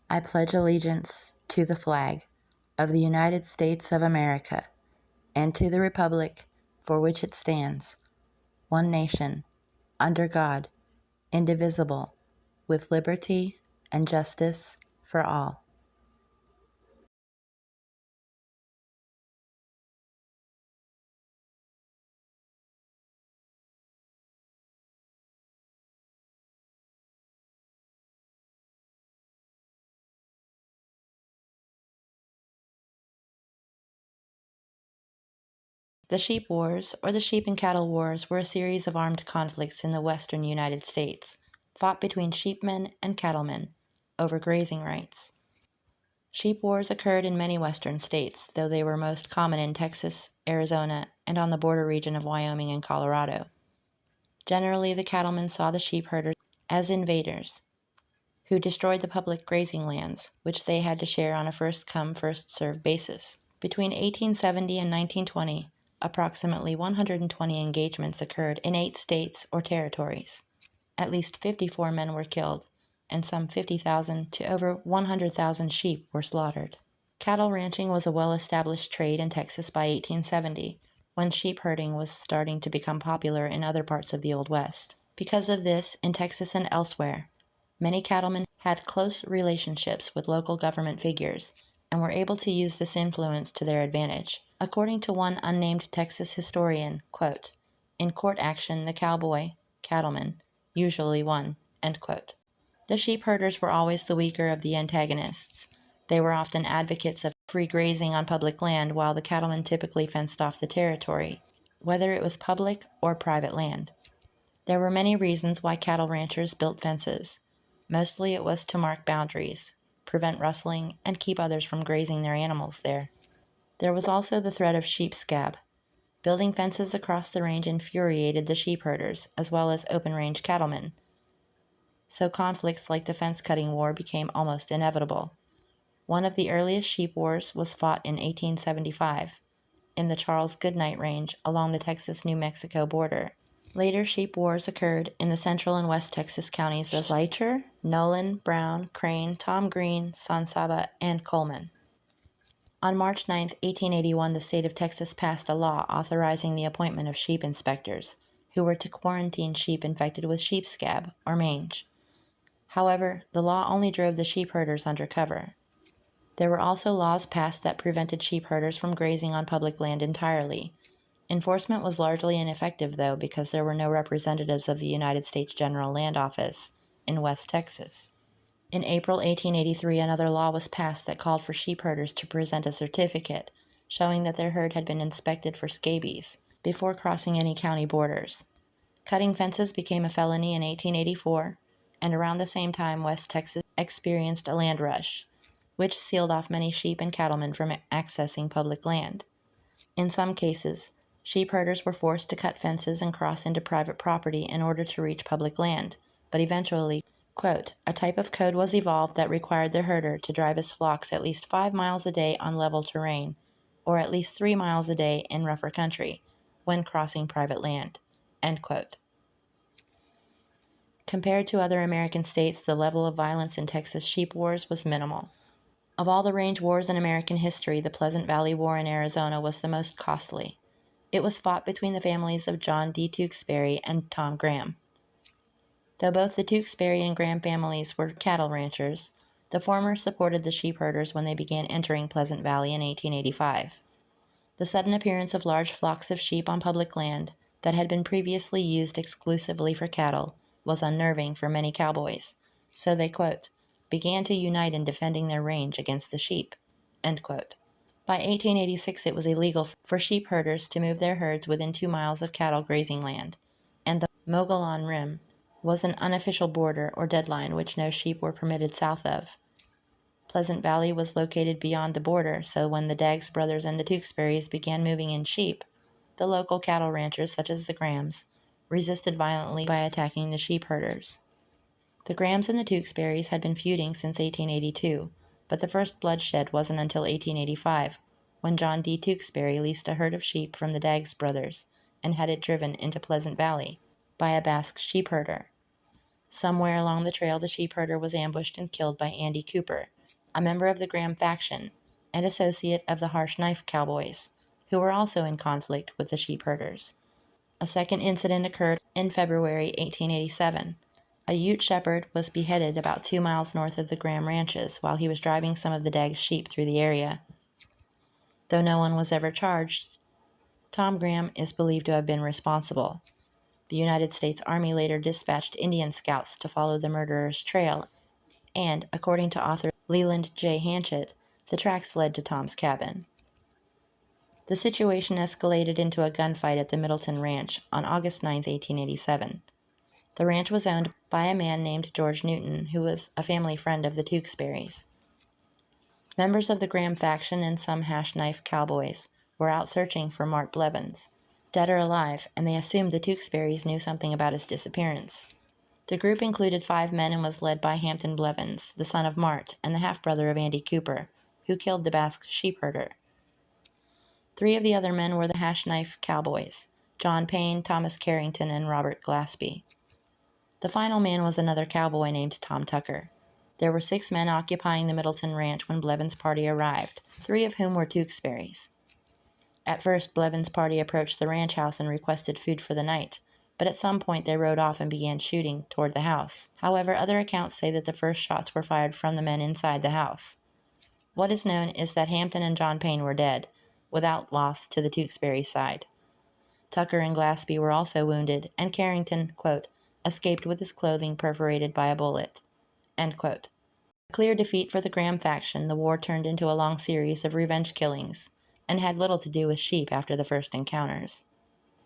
I pledge allegiance to the flag of the United States of America and to the republic for which it stands, one nation, under God, indivisible, with liberty and justice for all. The Sheep Wars, or the Sheep and Cattle Wars, were a series of armed conflicts in the western United States, fought between sheepmen and cattlemen over grazing rights. Sheep wars occurred in many western states, though they were most common in Texas, Arizona, and on the border region of Wyoming and Colorado. Generally, the cattlemen saw the sheep herders as invaders, who destroyed the public grazing lands, which they had to share on a first-come, first-served basis. Between 1870 and 1920, approximately 120 engagements occurred in 8 states or territories. At least 54 men were killed, and some 50,000 to over 100,000 sheep were slaughtered. Cattle ranching was a well-established trade in Texas by 1870, when sheep herding was starting to become popular in other parts of the Old West. Because of this, in Texas and elsewhere, many cattlemen had close relationships with local government figures and were able to use this influence to their advantage. According to one unnamed Texas historian, quote, "In court action, the cowboy, cattleman, usually won," end quote. The sheep herders were always the weaker of the antagonists. They were often advocates of free grazing on public land, while the cattlemen typically fenced off the territory, whether it was public or private land. There were many reasons why cattle ranchers built fences. Mostly it was to mark boundaries, prevent rustling, and keep others from grazing their animals there. There was also the threat of sheep scab. Building fences across the range infuriated the sheep herders, as well as open-range cattlemen. So conflicts like the fence-cutting war became almost inevitable. One of the earliest sheep wars was fought in 1875 in the Charles Goodnight Range along the Texas-New Mexico border. Later sheep wars occurred in the central and west Texas counties of Fletcher, Nolan, Brown, Crane, Tom Green, San Saba, and Coleman. On March 9, 1881, the state of Texas passed a law authorizing the appointment of sheep inspectors, who were to quarantine sheep infected with sheep scab, or mange. However, the law only drove the sheep herders undercover. There were also laws passed that prevented sheep herders from grazing on public land entirely. Enforcement was largely ineffective, though, because there were no representatives of the United States General Land Office in West Texas. In April 1883, another law was passed that called for sheep herders to present a certificate showing that their herd had been inspected for scabies before crossing any county borders. Cutting fences became a felony in 1884, and around the same time West Texas experienced a land rush, which sealed off many sheep and cattlemen from accessing public land. In some cases, sheep herders were forced to cut fences and cross into private property in order to reach public land, but eventually, quote, "a type of code was evolved that required the herder to drive his flocks at least 5 miles a day on level terrain, or at least 3 miles a day in rougher country, when crossing private land," end quote. Compared to other American states, the level of violence in Texas sheep wars was minimal. Of all the range wars in American history, the Pleasant Valley War in Arizona was the most costly. It was fought between the families of John D. Tewksbury and Tom Graham. Though both the Tewksbury and Graham families were cattle ranchers, the former supported the sheep herders when they began entering Pleasant Valley in 1885. The sudden appearance of large flocks of sheep on public land that had been previously used exclusively for cattle was unnerving for many cowboys, so they, quote, "began to unite in defending their range against the sheep," end quote. By 1886, it was illegal for sheep herders to move their herds within 2 miles of cattle grazing land, and the Mogollon Rim was an unofficial border or deadline which no sheep were permitted south of. Pleasant Valley was located beyond the border, so when the Daggs brothers and the Tewksburys began moving in sheep, the local cattle ranchers, such as the Grahams, resisted violently by attacking the sheep herders. The Grahams and the Tewksburys had been feuding since 1882, but the first bloodshed wasn't until 1885, when John D. Tewksbury leased a herd of sheep from the Daggs brothers and had it driven into Pleasant Valley by a Basque sheep herder. Somewhere along the trail, the sheep herder was ambushed and killed by Andy Cooper, a member of the Graham faction and associate of the Harsh Knife Cowboys, who were also in conflict with the sheep herders. A second incident occurred in February 1887. A Ute shepherd was beheaded about 2 miles north of the Graham ranches while he was driving some of the Dag's sheep through the area. Though no one was ever charged, Tom Graham is believed to have been responsible. The United States Army later dispatched Indian scouts to follow the murderer's trail, and, according to author Leland J. Hanchett, the tracks led to Tom's cabin. The situation escalated into a gunfight at the Middleton Ranch on August 9, 1887. The ranch was owned by a man named George Newton, who was a family friend of the Tewksburys. Members of the Graham faction and some Hash Knife Cowboys were out searching for Mart Blevins, dead or alive, and they assumed the Tewksburys knew something about his disappearance. The group included 5 men and was led by Hampton Blevins, the son of Mart and the half-brother of Andy Cooper, who killed the Basque sheep herder. 3 of the other men were the Hash Knife Cowboys, John Payne, Thomas Carrington, and Robert Glaspie. The final man was another cowboy named Tom Tucker. There were 6 men occupying the Middleton Ranch when Blevins' party arrived, 3 of whom were Tewksburys. At first, Blevins' party approached the ranch house and requested food for the night, but at some point they rode off and began shooting toward the house. However, other accounts say that the first shots were fired from the men inside the house. What is known is that Hampton and John Payne were dead, without loss to the Tewksbury side. Tucker and Glaspie were also wounded, and Carrington, quote, escaped with his clothing perforated by a bullet, end quote. A clear defeat for the Graham faction, the war turned into a long series of revenge killings, and had little to do with sheep after the first encounters.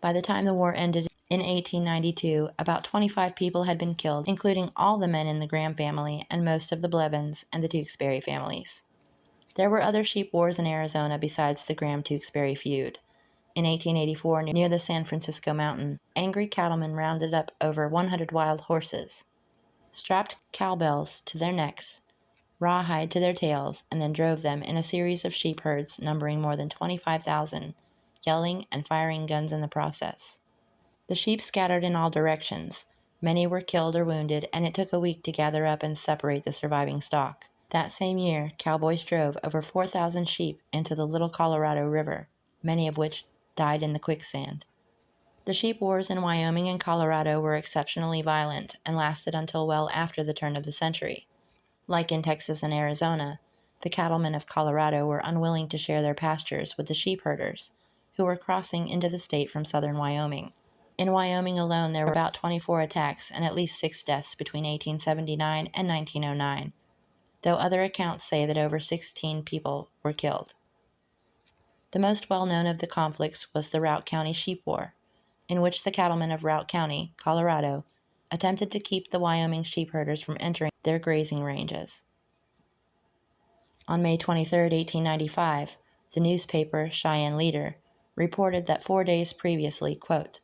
By the time the war ended in 1892, about 25 people had been killed, including all the men in the Graham family and most of the Blevins and the Tewksbury families. There were other sheep wars in Arizona besides the Graham-Tewksbury feud. In 1884, near the San Francisco Mountain, angry cattlemen rounded up over 100 wild horses, strapped cowbells to their necks, rawhide to their tails, and then drove them in a series of sheep herds numbering more than 25,000, yelling and firing guns in the process. The sheep scattered in all directions. Many were killed or wounded, and it took a week to gather up and separate the surviving stock. That same year, cowboys drove over 4,000 sheep into the Little Colorado River, many of which died in the quicksand. The sheep wars in Wyoming and Colorado were exceptionally violent and lasted until well after the turn of the century. Like in Texas and Arizona, the cattlemen of Colorado were unwilling to share their pastures with the sheep herders, who were crossing into the state from southern Wyoming. In Wyoming alone, there were about 24 attacks and at least 6 deaths between 1879 and 1909. Though other accounts say that over 16 people were killed. The most well-known of the conflicts was the Routt County Sheep War, in which the cattlemen of Routt County, Colorado, attempted to keep the Wyoming sheep herders from entering their grazing ranges. On May 23, 1895, the newspaper Cheyenne Leader reported that 4 days previously, quote,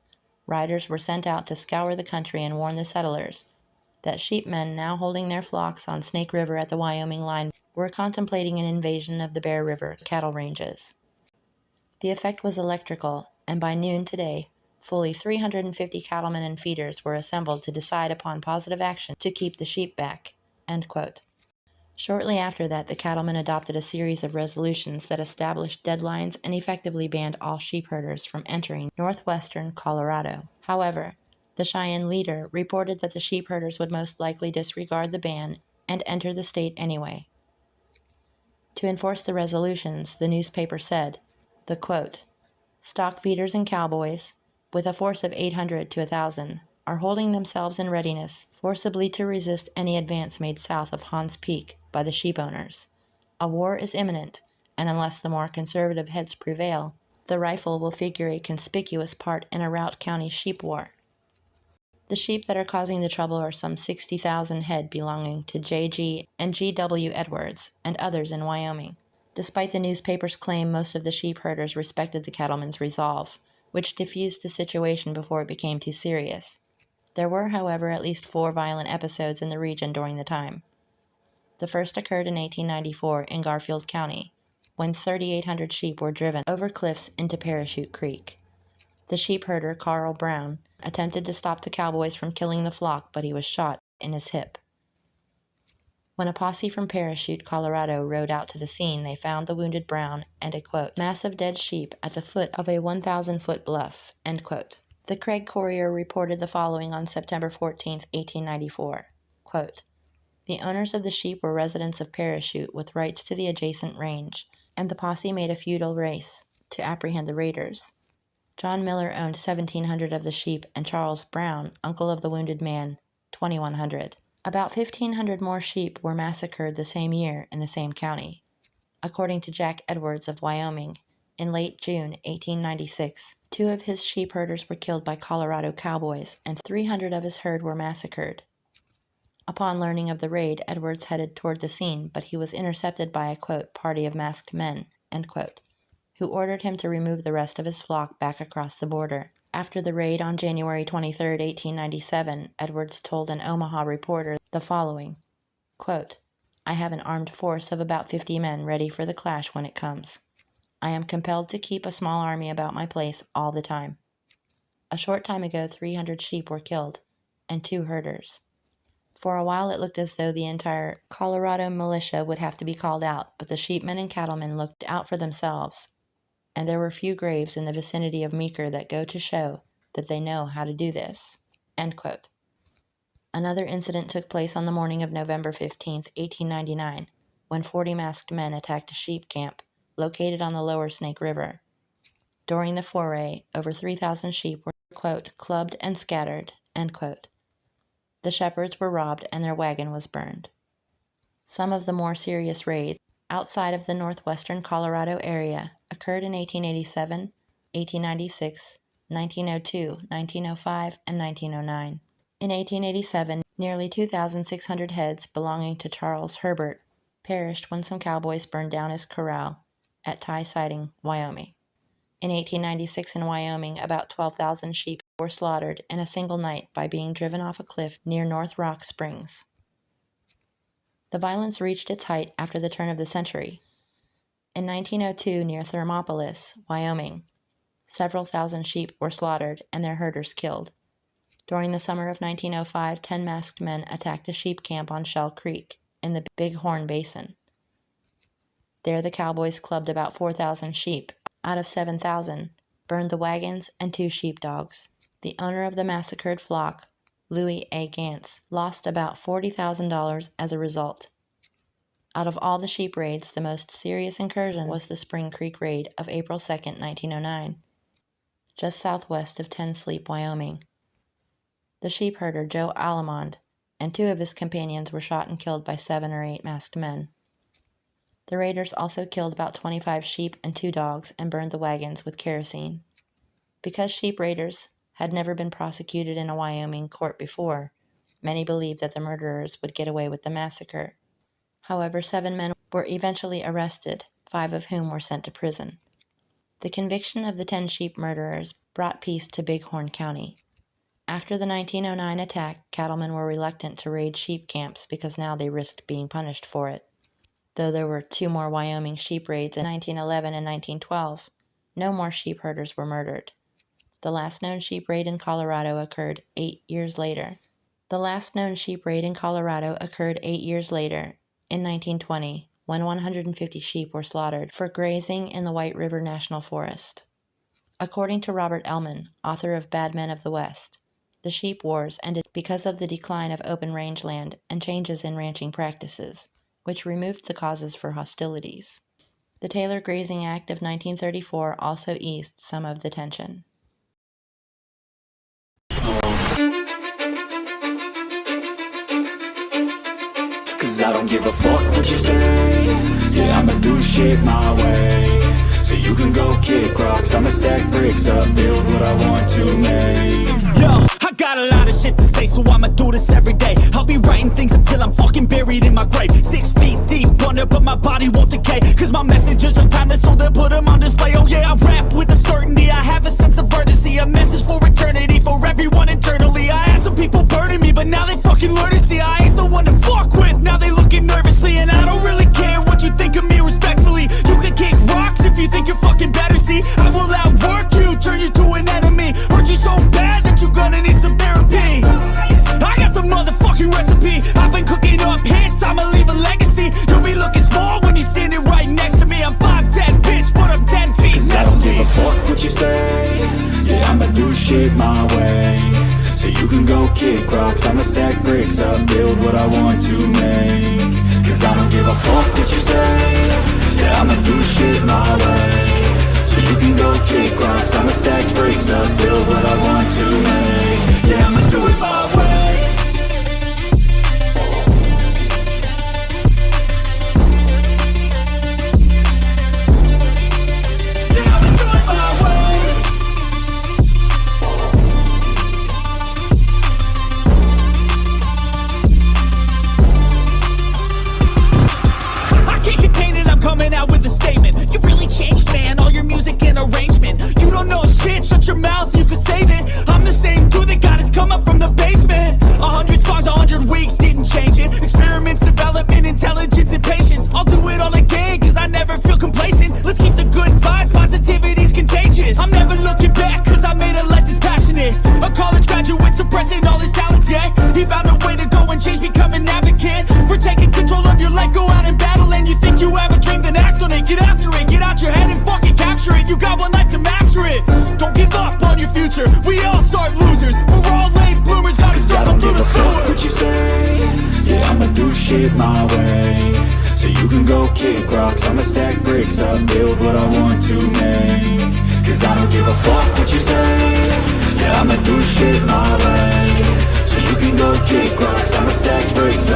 riders were sent out to scour the country and warn the settlers that sheepmen now holding their flocks on Snake River at the Wyoming line were contemplating an invasion of the Bear River cattle ranges. The effect was electrical, and by noon today, fully 350 cattlemen and feeders were assembled to decide upon positive action to keep the sheep back, end quote. Shortly after that, the cattlemen adopted a series of resolutions that established deadlines and effectively banned all sheep herders from entering northwestern Colorado. However, the Cheyenne Leader reported that the sheep herders would most likely disregard the ban and enter the state anyway. To enforce the resolutions, the newspaper said, the quote, stock feeders and cowboys, with a force of 800 to 1,000, are holding themselves in readiness forcibly to resist any advance made south of Hans Peak by the sheep owners. A war is imminent, and unless the more conservative heads prevail, the rifle will figure a conspicuous part in a Routt County sheep war. The sheep that are causing the trouble are some 60,000 head belonging to J.G. and G.W. Edwards and others in Wyoming. Despite the newspaper's claim, most of the sheep herders respected the cattlemen's resolve, which diffused the situation before it became too serious. There were, however, at least 4 violent episodes in the region during the time. The first occurred in 1894 in Garfield County, when 3,800 sheep were driven over cliffs into Parachute Creek. The sheep herder, Carl Brown, attempted to stop the cowboys from killing the flock, but he was shot in his hip. When a posse from Parachute, Colorado rode out to the scene, they found the wounded Brown and a, quote, mass of dead sheep at the foot of a 1,000-foot bluff, end quote. The Craig Courier reported the following on September 14, 1894, quote, the owners of the sheep were residents of Parachute with rights to the adjacent range, and the posse made a futile race to apprehend the raiders. John Miller owned 1,700 of the sheep, and Charles Brown, uncle of the wounded man, 2,100. About 1,500 more sheep were massacred the same year in the same county. According to Jack Edwards of Wyoming, in late June 1896, 2 of his sheep herders were killed by Colorado cowboys, and 300 of his herd were massacred. Upon learning of the raid, Edwards headed toward the scene, but he was intercepted by a, quote, party of masked men, end quote, who ordered him to remove the rest of his flock back across the border. After the raid on January 23, 1897, Edwards told an Omaha reporter the following, quote, I have an armed force of about 50 men ready for the clash when it comes. I am compelled to keep a small army about my place all the time. A short time ago, 300 sheep were killed, and 2 herders. For a while it looked as though the entire Colorado militia would have to be called out, but the sheepmen and cattlemen looked out for themselves, and there were few graves in the vicinity of Meeker that go to show that they know how to do this, end quote. Another incident took place on the morning of November 15, 1899, when 40 masked men attacked a sheep camp located on the lower Snake River. During the foray, over 3,000 sheep were, quote, clubbed and scattered, end quote. The shepherds were robbed and their wagon was burned. Some of the more serious raids outside of the northwestern Colorado area occurred in 1887, 1896, 1902, 1905, and 1909. In 1887, nearly 2,600 heads belonging to Charles Herbert perished when some cowboys burned down his corral at Tie Siding, Wyoming. In 1896 in Wyoming, about 12,000 sheep were slaughtered in a single night by being driven off a cliff near North Rock Springs. The violence reached its height after the turn of the century. In 1902, near Thermopolis, Wyoming, several thousand sheep were slaughtered and their herders killed. During the summer of 1905, 10 masked men attacked a sheep camp on Shell Creek in the Big Horn Basin. There the cowboys clubbed about 4,000 sheep out of 7,000, burned the wagons and 2 sheepdogs. The owner of the massacred flock, Louis A. Gantz, lost about $40,000 as a result. Out of all the sheep raids, the most serious incursion was the Spring Creek raid of April 2, 1909, just southwest of Ten Sleep, Wyoming. The sheep herder, Joe Alamond, and 2 of his companions were shot and killed by 7 or 8 masked men. The raiders also killed about 25 sheep and 2 dogs and burned the wagons with kerosene. Because sheep raiders had never been prosecuted in a Wyoming court before, many believed that the murderers would get away with the massacre. However, 7 men were eventually arrested, 5 of whom were sent to prison. The conviction of the 10 sheep murderers brought peace to Bighorn County. After the 1909 attack, cattlemen were reluctant to raid sheep camps because now they risked being punished for it. Though there were 2 more Wyoming sheep raids in 1911 and 1912, no more sheep herders were murdered. The last known sheep raid in Colorado occurred 8 years later. In 1920, when 150 sheep were slaughtered for grazing in the White River National Forest. According to Robert Ellman, author of Bad Men of the West, the sheep wars ended because of the decline of open range land and changes in ranching practices, which removed the causes for hostilities. The Taylor Grazing Act of 1934 also eased some of the tension. Cause I don't give a fuck what you say. Yeah, I'ma do shit my way. So you can go kick rocks, I'ma stack bricks up, build what I want to make. Yo, I got a lot of shit to say, so I'ma do this every day. I'll be writing things until I'm fucking buried in my grave. 6 feet deep under, but my body won't decay. Cause my messages are timeless, so they'll put them on display. Oh yeah, I rap with a certainty, I have a sense of urgency. A message for eternity, for everyone internally. I had some people burning me, but now they fucking learn to see I ain't the one to fuck with, now they looking nervously. And I don't really care what you think of me respectfully. You can kick rocks if you think you're fucking better, see. I will outwork you, turn you to an enemy. Hurt you so bad that you're gonna need some therapy. I got the motherfucking recipe, I've been cooking up hits, I'ma leave a my way. So you can go kick rocks, I'ma stack bricks up, build what I want to make. Cause I don't give a fuck what you say, yeah, I'ma do shit my way. So you can go kick rocks, I'ma stack bricks up, build what I want to make. Yeah, I'ma do it my way. Coming out with a statement. You really changed, man, all your music and arrangement. You don't know shit, shut your mouth, you can save it. I'm the same dude that got his come up from the basement. 100 songs, 100 weeks, didn't change it. Experiments, development, intelligence, and patience. I'll do it all again, cause I never feel complacent. Let's keep the good vibes, positivity's contagious. I'm never looking back, cause I made a life that's passionate. A college graduate suppressing all his talents, yeah. He found a way to go and change, become an advocate for taking control of your life, go out and battle. And you think you have a dream, then act on it, get after it, get out your head and fucking capture it. You got one life to master it. Don't give up on your future, we all start losers. We're all late bloomers, gotta struggle through the sewer. What you say, yeah, I'ma do shit my way. So you can go kick rocks, I'ma stack bricks up, build what I want to make. Cause I don't give a fuck what you say, yeah, I'ma do shit my way. So you can go kick rocks, I'ma stack bricks